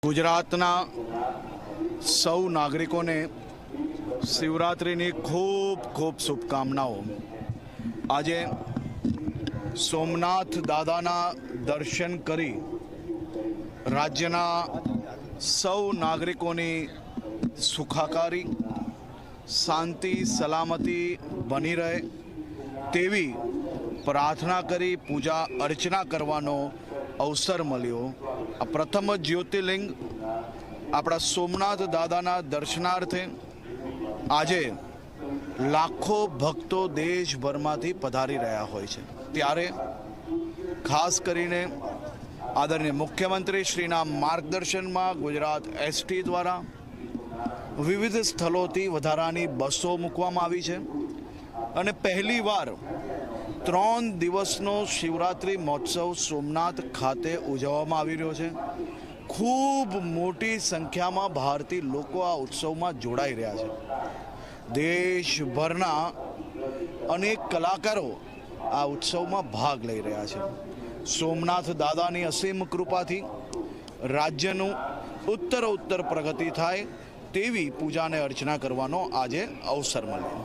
ગુજરાતના સૌ નાગરિકોને શિવરાત્રિની ખૂબ ખૂબ શુભકામનાઓ। આજે સોમનાથ દાદાના દર્શન કરી રાજ્યના સૌ નાગરિકોની સુખાકારી શાંતિ સલામતી બની રહે તેવી પ્રાર્થના કરી પૂજા અર્ચના કરવાનો અવસર મળ્યો। આ પ્રથમ જ્યોતિર્લિંગ આપણા સોમનાથ દાદાના દર્શનાર્થે આજે લાખો ભક્તો દેશભરમાંથી પધારી રહ્યા હોય છે, ત્યારે ખાસ કરીને આદરણીય મુખ્યમંત્રી શ્રીના માર્ગદર્શનમાં ગુજરાત એસટી દ્વારા વિવિધ સ્થળોથી વધારાની બસો મૂકવામાં આવી છે અને પહેલીવાર 3 દિવસનો શિવરાત્રિ મહોત્સવ સોમનાથ ખાતે ઉજવવામાં આવી રહ્યો છે। ખૂબ મોટી સંખ્યામાં ભારતીય લોકો આ ઉત્સવમાં જોડાઈ રહ્યા છે। દેશભરના અનેક કલાકારો આ ઉત્સવમાં ભાગ લઈ રહ્યા છે। સોમનાથ દાદાની અસીમ કૃપાથી રાજ્યનું ઉત્તરોત્તર પ્રગતિ થાય તેવી પૂજા અને અર્ચના કરવાનો આજે અવસર મળ્યો।